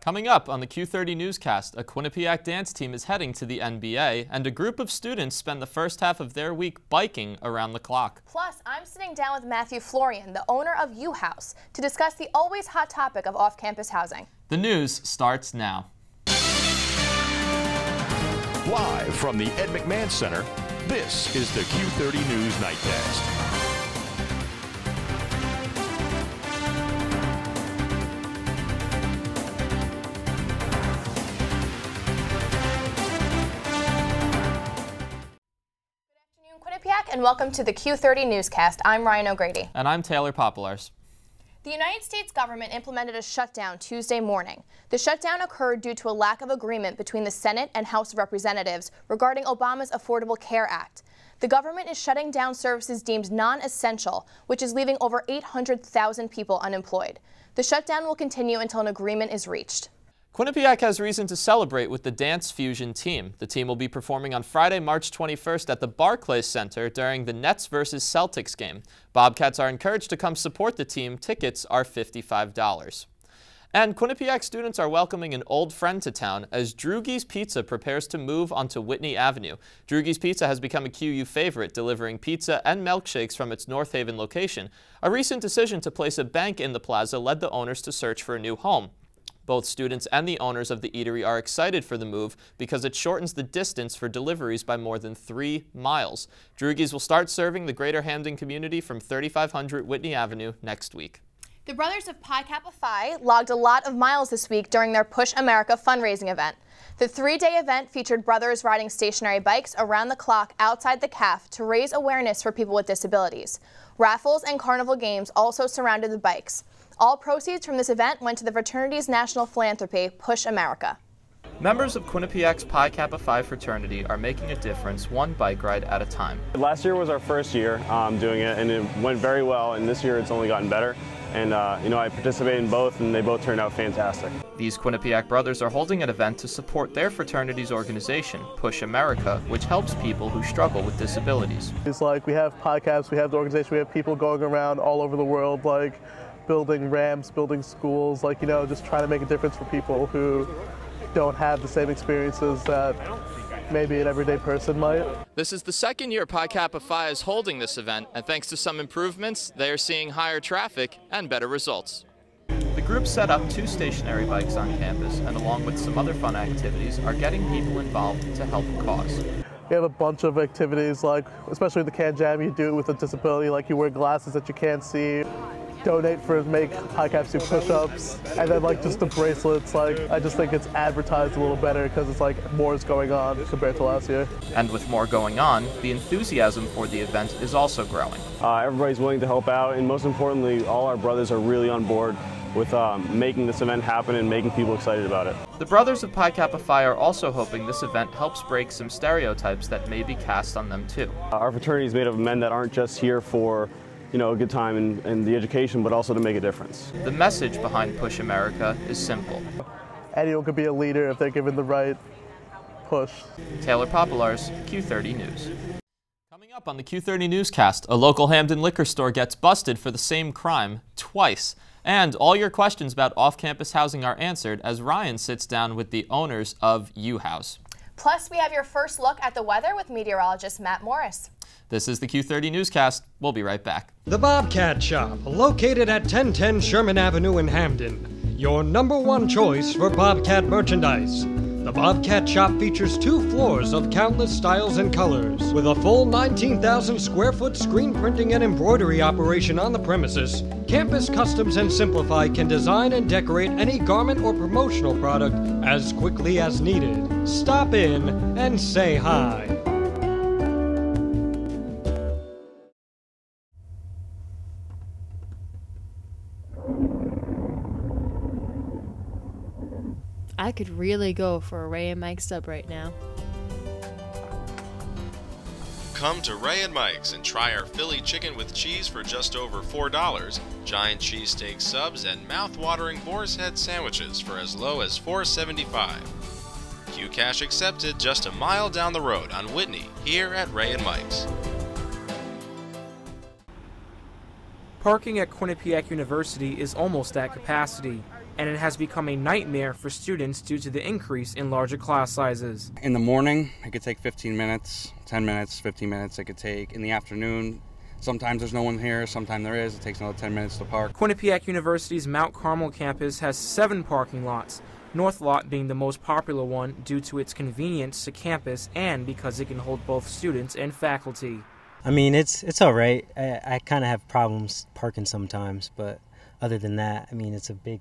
Coming up on the Q30 Newscast, a Quinnipiac dance team is heading to the NBA, and a group of students spend the first half of their week biking around the clock. Plus, I'm sitting down with Matthew Florian, the owner of U-House, to discuss the always hot topic of off-campus housing. The news starts now. Live from the Ed McMahon Center, this is the Q30 News Nightcast. Quinnipiac, and welcome to the Q30 Newscast. I'm Ryan O'Grady. And I'm Taylor Popielarz. The United States government implemented a shutdown Tuesday morning. The shutdown occurred due to a lack of agreement between the Senate and House of Representatives regarding Obama's Affordable Care Act. The government is shutting down services deemed non-essential, which is leaving over 800,000 people unemployed. The shutdown will continue until an agreement is reached. Quinnipiac has reason to celebrate with the Dance Fusion team. The team will be performing on Friday, March 21st at the Barclays Center during the Nets vs. Celtics game. Bobcats are encouraged to come support the team. Tickets are $55. And Quinnipiac students are welcoming an old friend to town as Drugie's Pizza prepares to move onto Whitney Avenue. Drugie's Pizza has become a QU favorite, delivering pizza and milkshakes from its North Haven location. A recent decision to place a bank in the plaza led the owners to search for a new home. Both students and the owners of the eatery are excited for the move because it shortens the distance for deliveries by more than 3 miles. Drugie's will start serving the Greater Hamden community from 3500 Whitney Avenue next week. The brothers of Pi Kappa Phi logged a lot of miles this week during their Push America fundraising event. The 3-day event featured brothers riding stationary bikes around the clock outside the CAF to raise awareness for people with disabilities. Raffles and carnival games also surrounded the bikes. All proceeds from this event went to the fraternity's national philanthropy, Push America. Members of Quinnipiac's Pi Kappa Phi fraternity are making a difference one bike ride at a time. Last year was our first year doing it, and it went very well, and this year it's only gotten better. And I participated in both, and they both turned out fantastic. These Quinnipiac brothers are holding an event to support their fraternity's organization, Push America, which helps people who struggle with disabilities. It's like we have podcasts, we have the organization, we have people going around all over the world, like building ramps, building schools, just trying to make a difference for people who don't have the same experiences that maybe an everyday person might. This is the second year Pi Kappa Phi is holding this event, and thanks to some improvements, they are seeing higher traffic and better results. The group set up 2 stationary bikes on campus, and along with some other fun activities, are getting people involved to help the cause. We have a bunch of activities, especially the Can Jam, you do it with a disability, you wear glasses that you can't see. Donate for make Pi Caps do push-ups, and then just the bracelets. I just think it's advertised a little better because it's more is going on compared to last year. And with more going on, the enthusiasm for the event is also growing. Everybody's willing to help out, and most importantly, all our brothers are really on board with making this event happen and making people excited about it. The brothers of Pi Kappa Phi are also hoping this event helps break some stereotypes that may be cast on them too. Our fraternity is made of men that aren't just here for a good time in the education, but also to make a difference. The message behind Push America is simple. Anyone could be a leader if they're given the right push. Taylor Popielarz, Q30 News. Coming up on the Q30 Newscast, a local Hamden liquor store gets busted for the same crime twice. And all your questions about off-campus housing are answered as Ryan sits down with the owners of U-House. Plus, we have your first look at the weather with meteorologist Matt Morris. This is the Q30 Newscast. We'll be right back. The Bobcat Shop, located at 1010 Sherman Avenue in Hamden. Your #1 choice for Bobcat merchandise. The Bobcat Shop features 2 floors of countless styles and colors. With a full 19,000 square foot screen printing and embroidery operation on the premises, Campus Customs and Simplify can design and decorate any garment or promotional product as quickly as needed. Stop in and say hi. I could really go for a Ray and Mike sub right now. Come to Ray and Mike's and try our Philly chicken with cheese for just over $4, giant cheesesteak subs, and mouth-watering boar's head sandwiches for as low as $4.75. Q-Cash accepted just a mile down the road on Whitney, here at Ray and Mike's. Parking at Quinnipiac University is almost at capacity. and it has become a nightmare for students due to the increase in larger class sizes. In the morning, it could take 15 minutes, 10 minutes, 15 minutes it could take. In the afternoon, sometimes there's no one here, sometimes there is. It takes another 10 minutes to park. Quinnipiac University's Mount Carmel campus has 7 parking lots, North Lot being the most popular one due to its convenience to campus and because it can hold both students and faculty. I mean, it's all right. I kind of have problems parking sometimes, but other than that, I mean, it's a big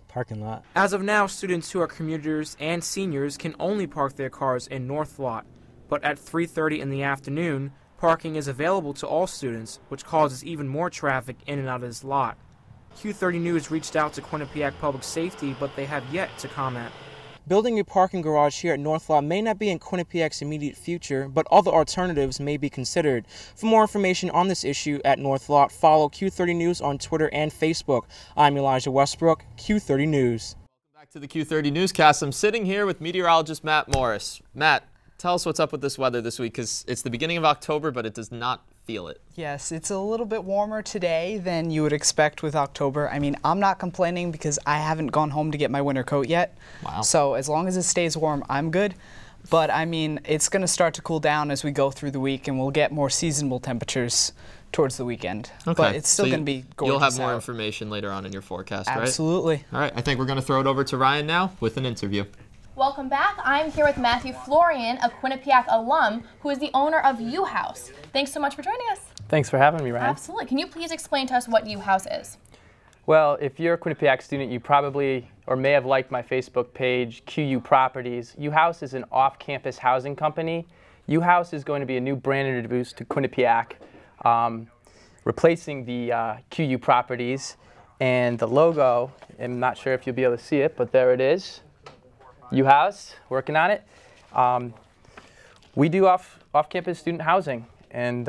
parking lot. As of now, students who are commuters and seniors can only park their cars in North Lot, but at 3:30 in the afternoon, parking is available to all students, which causes even more traffic in and out of this lot. Q30 News reached out to Quinnipiac Public Safety, but they have yet to comment. Building a parking garage here at North Lot may not be in Quinnipiac's immediate future, but other alternatives may be considered. For more information on this issue at North Lot, follow Q30 News on Twitter and Facebook. I'm Elijah Westbrook, Q30 News. Welcome back to the Q30 Newscast. I'm sitting here with meteorologist Matt Morris. Matt, tell us what's up with this weather this week, because it's the beginning of October, but it does not feel it. Yes, it's a little bit warmer today than you would expect with October. I mean, I'm not complaining because I haven't gone home to get my winter coat yet. Wow. So as long as it stays warm, I'm good. But I mean, it's going to start to cool down as we go through the week, and we'll get more seasonable temperatures towards the weekend. Okay. But it's still going to be gorgeous. You'll have more out. information later on in your forecast, right? Absolutely. All right, I think we're going to throw it over to Ryan now with an interview. Welcome back. I'm here with Matthew Florian, a Quinnipiac alum who is the owner of U House. Thanks so much for joining us. Thanks for having me, Ryan. Absolutely. Can you please explain to us what U House is? Well, if you're a Quinnipiac student, you probably or may have liked my Facebook page, QU Properties. U House is an off-campus housing company. U House is going to be a new brand introduced to Quinnipiac, replacing the QU Properties. And the logo, I'm not sure if you'll be able to see it, but there it is. U House, working on it. We do off-campus student housing, and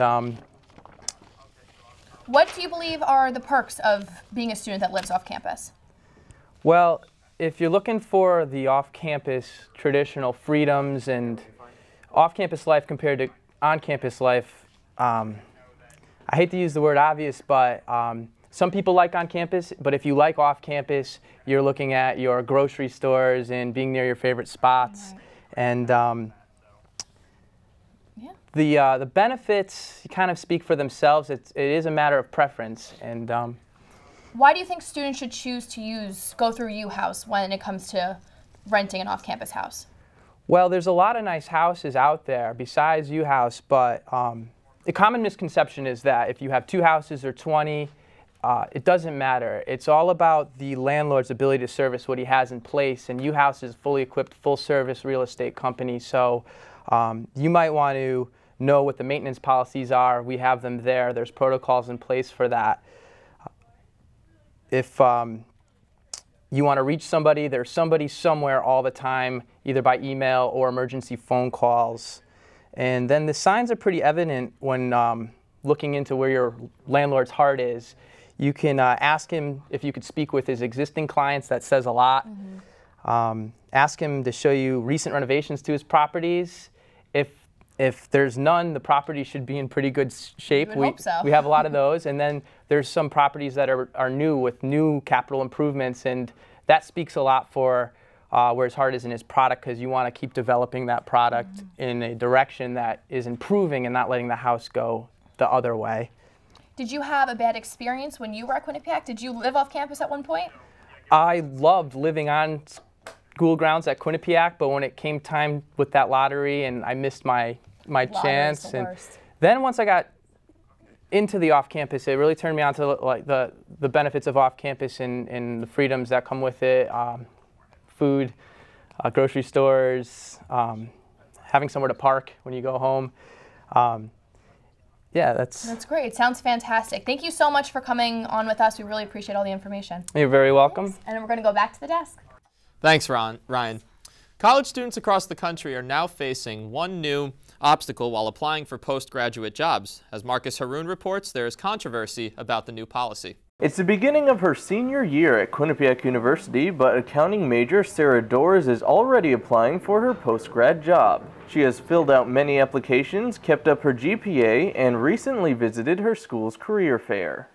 what do you believe are the perks of being a student that lives off campus? Well, if you're looking for the off-campus traditional freedoms and off-campus life compared to on-campus life, I hate to use the word obvious, but some people like on campus, but if you like off campus, you're looking at your grocery stores and being near your favorite spots. Right. And the benefits kind of speak for themselves. It is a matter of preference. And why do you think students should choose to go through U House when it comes to renting an off-campus house? Well, there's a lot of nice houses out there besides U House, but the common misconception is that if you have 2 houses or 20, it doesn't matter. It's all about the landlord's ability to service what he has in place, and U House is a fully equipped, full-service real estate company, so you might want to know what the maintenance policies are. We have them there. There's protocols in place for that. If you want to reach somebody, there's somebody somewhere all the time, either by email or emergency phone calls. And then the signs are pretty evident when looking into where your landlord's heart is. You can ask him if you could speak with his existing clients. That says a lot. Mm-hmm. Ask him to show you recent renovations to his properties. If there's none, the property should be in pretty good shape. We hope so. We have a lot of those. And then there's some properties that are new with new capital improvements, and that speaks a lot for where his heart is in his product, because you want to keep developing that product in a direction that is improving and not letting the house go the other way. Did you have a bad experience when you were at Quinnipiac? Did you live off campus at one point? I loved living on school grounds at Quinnipiac, but when it came time with that lottery and I missed my chance, and then once I got into the off-campus, it really turned me on to like the benefits of off-campus and the freedoms that come with it. Food, grocery stores, having somewhere to park when you go home. Yeah, that's great. It sounds fantastic. Thank you so much for coming on with us. We really appreciate all the information. You're very welcome. Thanks. And then we're going to go back to the desk. Thanks, Ryan. College students across the country are now facing one new obstacle while applying for postgraduate jobs. As Marcus Haroon reports, there is controversy about the new policy. It's the beginning of her senior year at Quinnipiac University, but accounting major Sarah Doors is already applying for her post-grad job. She has filled out many applications, kept up her GPA, and recently visited her school's career fair.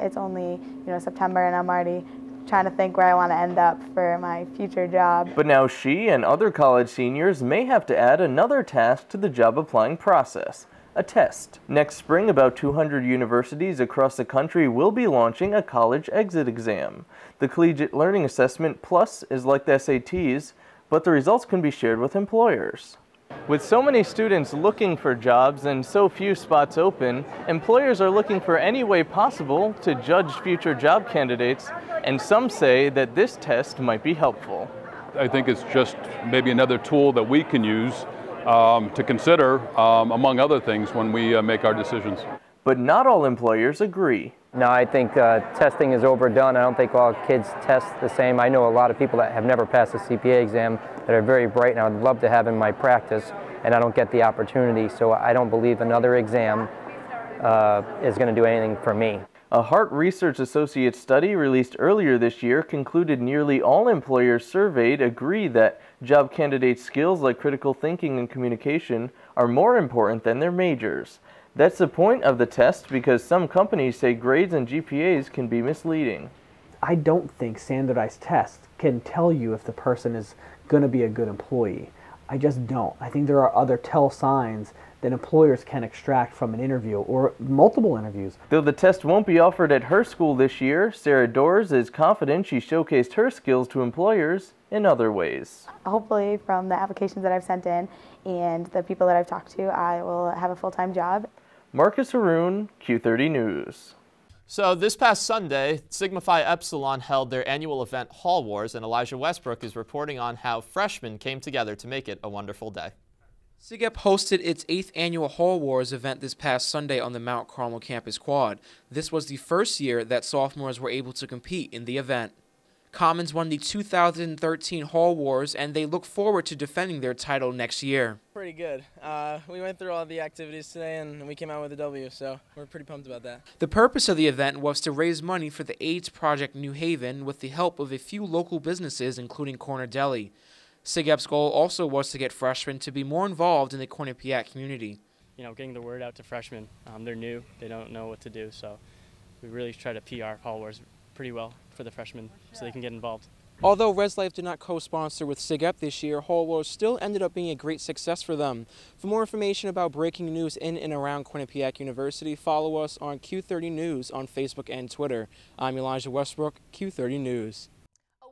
It's only, September, and I'm already trying to think where I want to end up for my future job. But now she and other college seniors may have to add another task to the job applying process: a test. Next spring, about 200 universities across the country will be launching a college exit exam. The Collegiate Learning Assessment Plus is like the SATs, but the results can be shared with employers. With so many students looking for jobs and so few spots open, employers are looking for any way possible to judge future job candidates, and some say that this test might be helpful. I think it's just maybe another tool that we can use to consider, among other things, when we make our decisions. But not all employers agree. No, I think testing is overdone. I don't think all kids test the same. I know a lot of people that have never passed a CPA exam that are very bright and I would love to have in my practice, and I don't get the opportunity, so I don't believe another exam is going to do anything for me. A Hart Research Associates study released earlier this year concluded nearly all employers surveyed agree that job candidates' skills like critical thinking and communication are more important than their majors. That's the point of the test, because some companies say grades and GPAs can be misleading. I don't think standardized tests can tell you if the person is going to be a good employee. I just don't. I think there are other tell signs that employers can extract from an interview or multiple interviews. Though the test won't be offered at her school this year, Sarah Doors is confident she showcased her skills to employers in other ways. Hopefully from the applications that I've sent in and the people that I've talked to, I will have a full-time job. Marcus Haroon, Q30 News. So this past Sunday, Sigma Phi Epsilon held their annual event Hall Wars, and Elijah Westbrook is reporting on how freshmen came together to make it a wonderful day. SIGEP hosted its 8th annual Hall Wars event this past Sunday on the Mount Carmel campus quad. This was the first year that sophomores were able to compete in the event. Commons won the 2013 Hall Wars, and they look forward to defending their title next year. Pretty good. We went through all the activities today, and we came out with a W, so we're pretty pumped about that. The purpose of the event was to raise money for the AIDS Project New Haven with the help of a few local businesses, including Corner Deli. SIGEP's goal also was to get freshmen to be more involved in the Quinnipiac community. You know, getting the word out to freshmen. They're new, they don't know what to do, so we really try to PR Hall Wars pretty well for the freshmen so they can get involved. Although Res Life did not co-sponsor with SIGEP this year, Hall Wars still ended up being a great success for them. For more information about breaking news in and around Quinnipiac University, follow us on Q30 News on Facebook and Twitter. I'm Elijah Westbrook, Q30 News.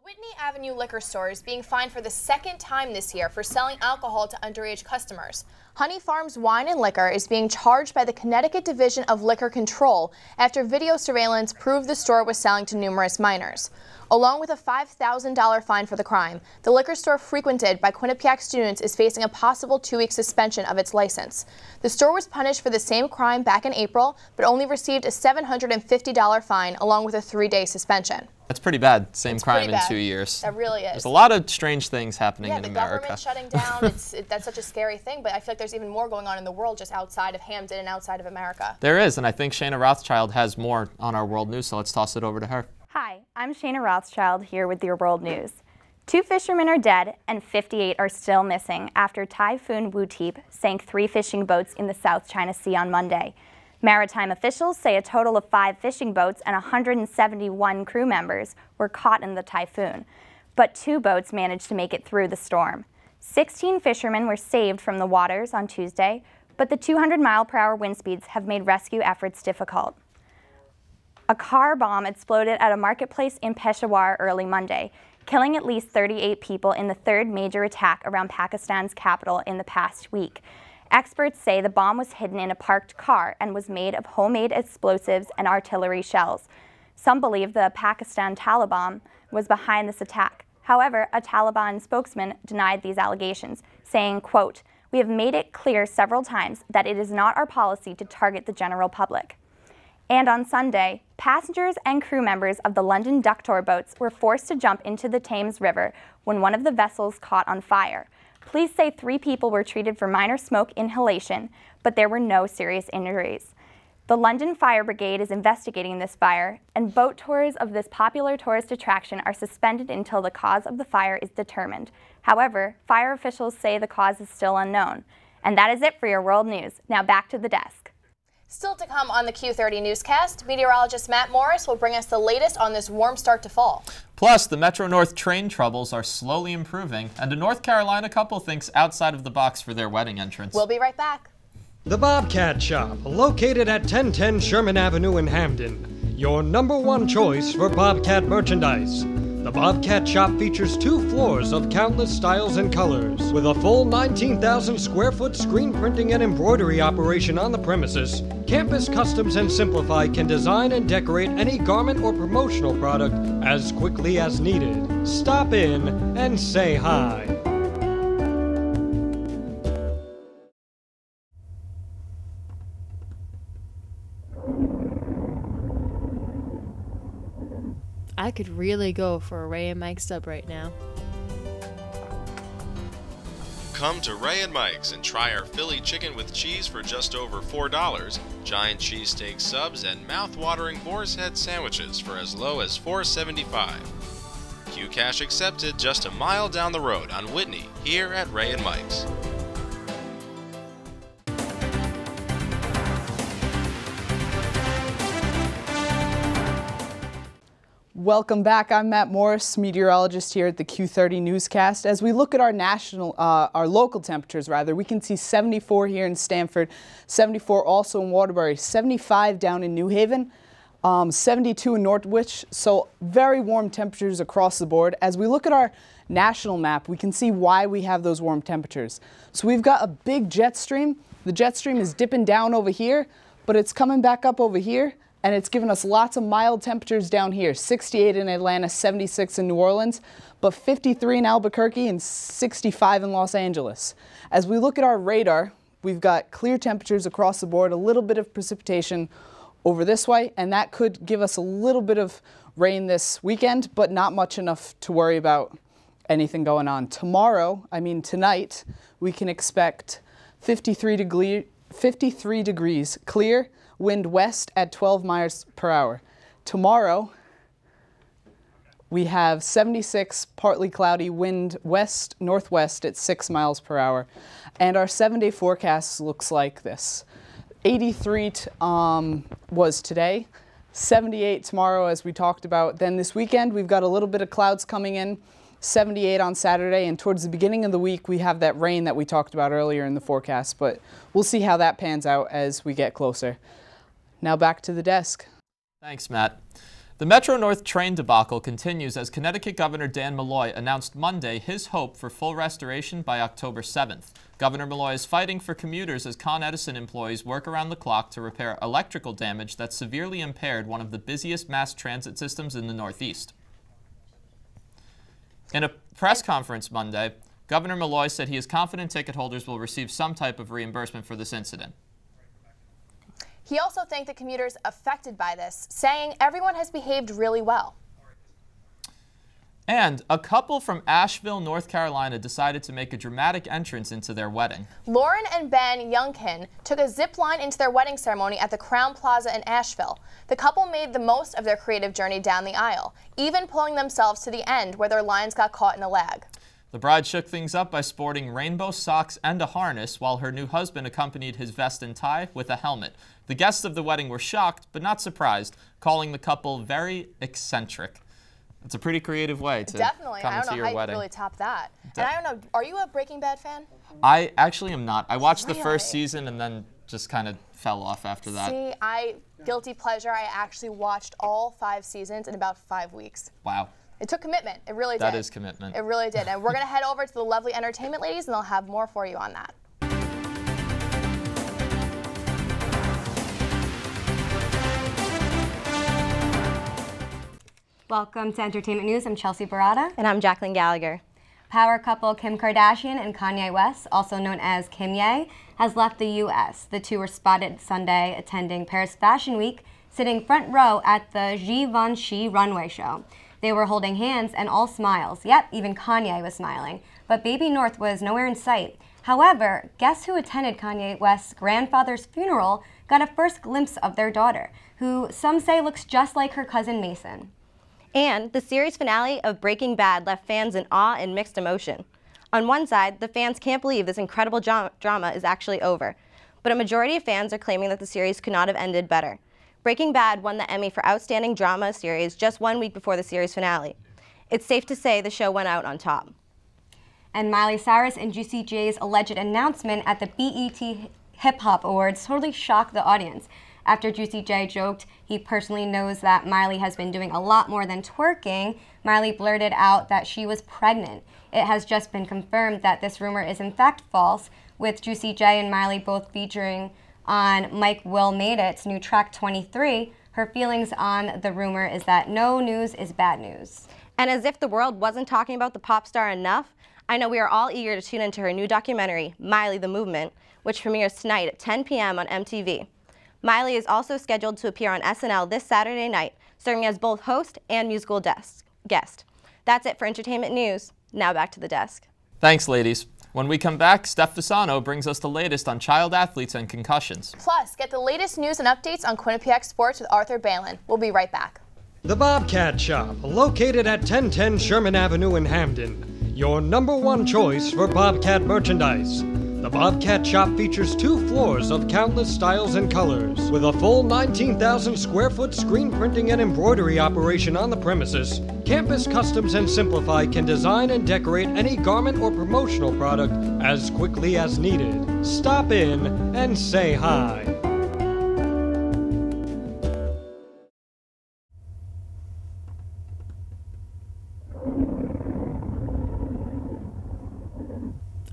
Whitney Avenue liquor store is being fined for the second time this year for selling alcohol to underage customers. Honey Farms Wine and Liquor is being charged by the Connecticut Division of Liquor Control after video surveillance proved the store was selling to numerous minors. Along with a $5,000 fine for the crime, the liquor store frequented by Quinnipiac students is facing a possible 2-week suspension of its license. The store was punished for the same crime back in April, but only received a $750 fine along with a 3-day suspension. That's pretty bad. Same crime in 2 years. That really is. There's a lot of strange things happening in America. Yeah, the government shutting down, that's such a scary thing, but I feel like there's even more going on in the world just outside of Hampden and outside of America. There is, and I think Shayna Rothschild has more on our world news, so let's toss it over to her. Hi, I'm Shayna Rothschild here with your world news. 2 fishermen are dead and 58 are still missing after Typhoon Wuteep sank 3 fishing boats in the South China Sea on Monday. Maritime officials say a total of 5 fishing boats and 171 crew members were caught in the typhoon, but 2 boats managed to make it through the storm. 16 fishermen were saved from the waters on Tuesday, but the 200-mile-per-hour wind speeds have made rescue efforts difficult. A car bomb exploded at a marketplace in Peshawar early Monday, killing at least 38 people in the 3rd major attack around Pakistan's capital in the past week. Experts say the bomb was hidden in a parked car and was made of homemade explosives and artillery shells. Some believe the Pakistan Taliban was behind this attack. However, a Taliban spokesman denied these allegations, saying, quote, "We have made it clear several times that it is not our policy to target the general public." And on Sunday, passengers and crew members of the London duck tour boats were forced to jump into the Thames River when one of the vessels caught on fire. Police say 3 people were treated for minor smoke inhalation, but there were no serious injuries. The London Fire Brigade is investigating this fire, and boat tours of this popular tourist attraction are suspended until the cause of the fire is determined. However, fire officials say the cause is still unknown. And that is it for your world news. Now back to the desk. Still to come on the Q30 Newscast, meteorologist Matt Morris will bring us the latest on this warm start to fall. Plus, the Metro-North train troubles are slowly improving, and a North Carolina couple thinks outside of the box for their wedding entrance. We'll be right back. The Bobcat Shop, located at 1010 Sherman Avenue in Hamden. Your #1 choice for Bobcat merchandise. The Bobcat Shop features 2 floors of countless styles and colors. With a full 19,000 square foot screen printing and embroidery operation on the premises, Campus Customs and Simplify can design and decorate any garment or promotional product as quickly as needed. Stop in and say hi. I could really go for a Ray and Mike sub right now. Come to Ray and Mike's and try our Philly chicken with cheese for just over $4, giant cheesesteak subs, and mouth-watering boar's head sandwiches for as low as $4.75. Q Cash accepted just a mile down the road on Whitney here at Ray and Mike's. Welcome back. I'm Matt Morris, meteorologist here at the Q30 Newscast. As we look at our local temperatures, we can see 74 here in Stamford, 74 also in Waterbury, 75 down in New Haven, 72 in Northwich. So very warm temperatures across the board. As we look at our national map, we can see why we have those warm temperatures. So we've got a big jet stream. The jet stream is dipping down over here, but it's coming back up over here. And it's given us lots of mild temperatures down here, 68 in Atlanta, 76 in New Orleans, but 53 in Albuquerque and 65 in Los Angeles. As we look at our radar, we've got clear temperatures across the board, a little bit of precipitation over this way, and that could give us a little bit of rain this weekend, but not much enough to worry about anything going on. Tonight, we can expect 53 degrees clear, wind west at 12 miles per hour. Tomorrow, we have 76, partly cloudy, wind west-northwest at 6 miles per hour. And our 7-day forecast looks like this. 83 was today, 78 tomorrow, as we talked about. Then this weekend, we've got a little bit of clouds coming in, 78 on Saturday, and towards the beginning of the week, we have that rain that we talked about earlier in the forecast, but we'll see how that pans out as we get closer. Now back to the desk. Thanks, Matt. The Metro-North train debacle continues as Connecticut Governor Dan Malloy announced Monday his hope for full restoration by October 7th. Governor Malloy is fighting for commuters as Con Edison employees work around the clock to repair electrical damage that severely impaired one of the busiest mass transit systems in the Northeast. In a press conference Monday, Governor Malloy said he is confident ticket holders will receive some type of reimbursement for this incident. He also thanked the commuters affected by this, saying everyone has behaved really well. And a couple from Asheville, North Carolina decided to make a dramatic entrance into their wedding. Lauren and Ben Youngkin took a zip line into their wedding ceremony at the Crown Plaza in Asheville. The couple made the most of their creative journey down the aisle, even pulling themselves to the end where their lines got caught in a lag. The bride shook things up by sporting rainbow socks and a harness, while her new husband accompanied his vest and tie with a helmet. The guests of the wedding were shocked, but not surprised, calling the couple very eccentric. It's a pretty creative way to come into your wedding. Definitely. I don't know how you really top that. And I don't know, are you a Breaking Bad fan? I actually am not. I watched the first season and then just kind of fell off after that. See, guilty pleasure, I actually watched all 5 seasons in about 5 weeks. Wow. It took commitment. It really did. That is commitment. It really did. And we're going to head over to the lovely entertainment ladies, and they'll have more for you on that. Welcome to Entertainment News. I'm Chelsea Barada. And I'm Jacqueline Gallagher. Power couple Kim Kardashian and Kanye West, also known as Kim Ye, has left the U.S. The two were spotted Sunday attending Paris Fashion Week, sitting front row at the Givenchy runway show. They were holding hands and all smiles. Yep, even Kanye was smiling. But baby North was nowhere in sight. However, guess who attended Kanye West's grandfather's funeral got a first glimpse of their daughter, who some say looks just like her cousin Mason. And the series finale of Breaking Bad left fans in awe and mixed emotion. On one side, the fans can't believe this incredible drama is actually over. but a majority of fans are claiming that the series could not have ended better. Breaking Bad won the Emmy for Outstanding Drama Series just 1 week before the series finale. It's safe to say the show went out on top. And Miley Cyrus and Juicy J's alleged announcement at the BET Hip Hop Awards totally shocked the audience. After Juicy J joked he personally knows that Miley has been doing a lot more than twerking, Miley blurted out that she was pregnant. It has just been confirmed that this rumor is in fact false, with Juicy J and Miley both featuring on Mike Will Made It's new track 23. Her feelings on the rumor is that no news is bad news. And as if the world wasn't talking about the pop star enough, I know we are all eager to tune into her new documentary, Miley the Movement, which premieres tonight at 10 p.m. on MTV. Miley is also scheduled to appear on SNL this Saturday night, serving as both host and musical guest. That's it for entertainment news. Now back to the desk. Thanks, ladies. When we come back, Steph Fasano brings us the latest on child athletes and concussions. Plus, get the latest news and updates on Quinnipiac sports with Arthur Balin. We'll be right back. The Bobcat Shop, located at 1010 Sherman Avenue in Hamden. Your #1 choice for Bobcat merchandise. The Bobcat Shop features 2 floors of countless styles and colors. With a full 19,000 square foot screen printing and embroidery operation on the premises, Campus Customs and Simplify can design and decorate any garment or promotional product as quickly as needed. Stop in and say hi.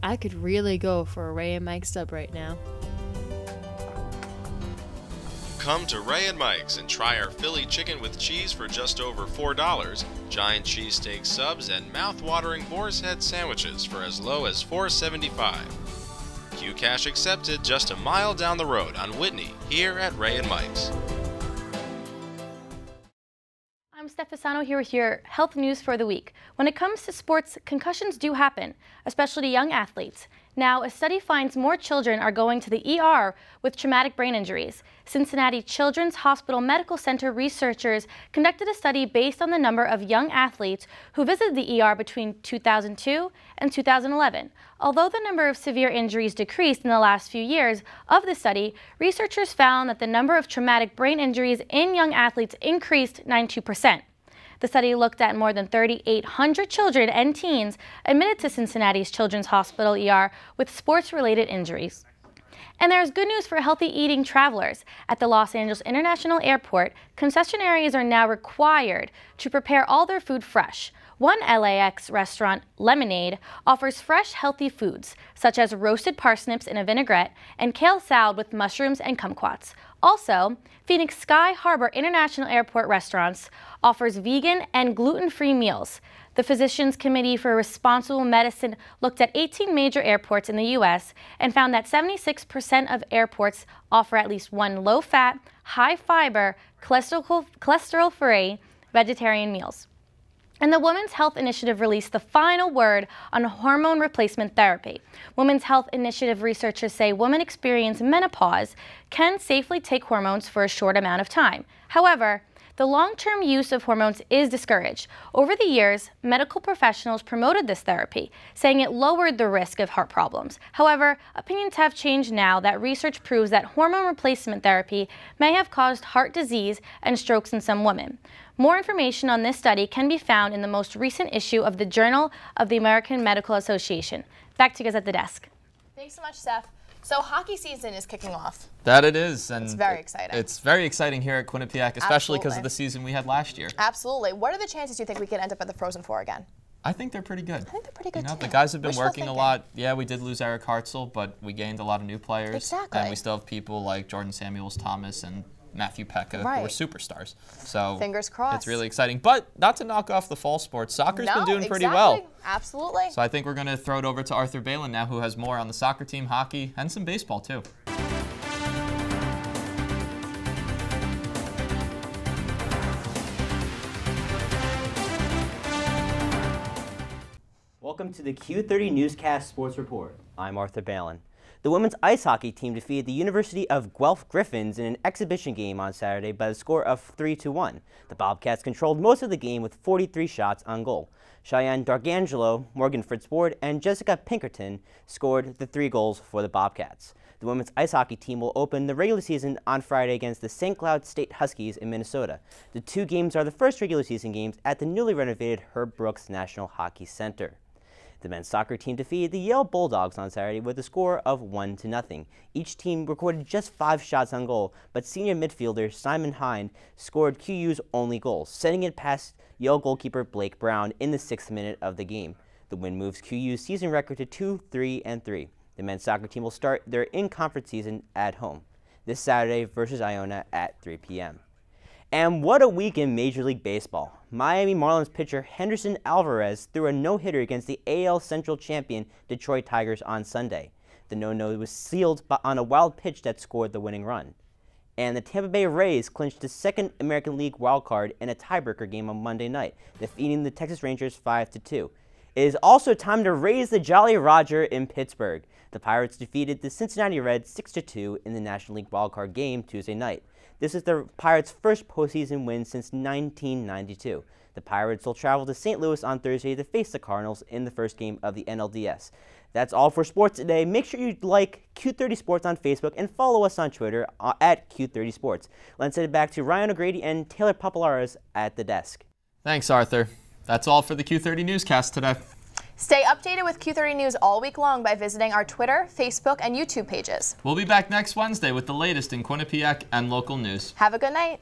I could really go for a Ray and Mike sub right now. Come to Ray and Mike's and try our Philly chicken with cheese for just over $4, giant cheesesteak subs, and mouth-watering boar's head sandwiches for as low as $4.75. Q Cash accepted just a mile down the road on Whitney, here at Ray and Mike's. I'm Steph Fasano here with your health news for the week. When it comes to sports, concussions do happen, especially to young athletes. Now, a study finds more children are going to the ER with traumatic brain injuries. Cincinnati Children's Hospital Medical Center researchers conducted a study based on the number of young athletes who visited the ER between 2002 and 2011. Although the number of severe injuries decreased in the last few years of the study, researchers found that the number of traumatic brain injuries in young athletes increased 92%. The study looked at more than 3,800 children and teens admitted to Cincinnati's Children's Hospital ER with sports-related injuries. And there's good news for healthy eating travelers. At the Los Angeles International Airport, concession areas are now required to prepare all their food fresh. One LAX restaurant, Lemonade, offers fresh, healthy foods, such as roasted parsnips in a vinaigrette and kale salad with mushrooms and kumquats. Also, Phoenix Sky Harbor International Airport Restaurants offers vegan and gluten-free meals. The Physicians Committee for Responsible Medicine looked at 18 major airports in the U.S. and found that 76% of airports offer at least one low-fat, high-fiber, cholesterol-free vegetarian meals. And the Women's Health Initiative released the final word on hormone replacement therapy. Women's Health Initiative researchers say women experiencing menopause can safely take hormones for a short amount of time. However, the long-term use of hormones is discouraged. Over the years, medical professionals promoted this therapy, saying it lowered the risk of heart problems. However, opinions have changed now that research proves that hormone replacement therapy may have caused heart disease and strokes in some women. More information on this study can be found in the most recent issue of the Journal of the American Medical Association. Back to you guys at the desk. Thanks so much, Steph. So hockey season is kicking off. That it is. And it's very exciting. It's very exciting here at Quinnipiac, especially because of the season we had last year. Absolutely. What are the chances you think we could end up at the Frozen Four again? I think they're pretty good. I think they're pretty good, too. The guys have been working a lot. Yeah, we did lose Eric Hartzell, but we gained a lot of new players. Exactly. And we still have people like Jordan Samuels-Thomas and Matthew Pekka, who are superstars. So fingers crossed. It's really exciting. But not to knock off the fall sports, soccer's been doing pretty well. Absolutely. So I think we're going to throw it over to Arthur Balin now, who has more on the soccer team, hockey, and some baseball, too. Welcome to the Q30 Newscast Sports Report. I'm Arthur Balin. The women's ice hockey team defeated the University of Guelph Griffins in an exhibition game on Saturday by the score of 3-1. The Bobcats controlled most of the game with 43 shots on goal. Cheyenne Dargangelo, Morgan Fitzward, and Jessica Pinkerton scored the 3 goals for the Bobcats. The women's ice hockey team will open the regular season on Friday against the St. Cloud State Huskies in Minnesota. The two games are the first regular season games at the newly renovated Herb Brooks National Hockey Center. The men's soccer team defeated the Yale Bulldogs on Saturday with a score of 1-0. Each team recorded just 5 shots on goal, but senior midfielder Simon Hind scored QU's only goal, sending it past Yale goalkeeper Blake Brown in the 6th minute of the game. The win moves QU's season record to 2-3-3. The men's soccer team will start their in-conference season at home this Saturday versus Iona at 3 p.m. And what a week in Major League Baseball. Miami Marlins pitcher Henderson Alvarez threw a no-hitter against the AL Central champion Detroit Tigers on Sunday. The no-no was sealed on a wild pitch that scored the winning run. And the Tampa Bay Rays clinched the second American League wildcard in a tiebreaker game on Monday night, defeating the Texas Rangers 5-2. It is also time to raise the Jolly Roger in Pittsburgh. The Pirates defeated the Cincinnati Reds 6-2 in the National League wildcard game Tuesday night. This is the Pirates' first postseason win since 1992. The Pirates will travel to St. Louis on Thursday to face the Cardinals in the first game of the NLDS. That's all for sports today. Make sure you like Q30 Sports on Facebook and follow us on Twitter at Q30 Sports. Let's send it back to Ryan O'Grady and Taylor Popielarz at the desk. Thanks, Arthur. That's all for the Q30 Newscast today. Stay updated with Q30 News all week long by visiting our Twitter, Facebook, and YouTube pages. We'll be back next Wednesday with the latest in Quinnipiac and local news. Have a good night.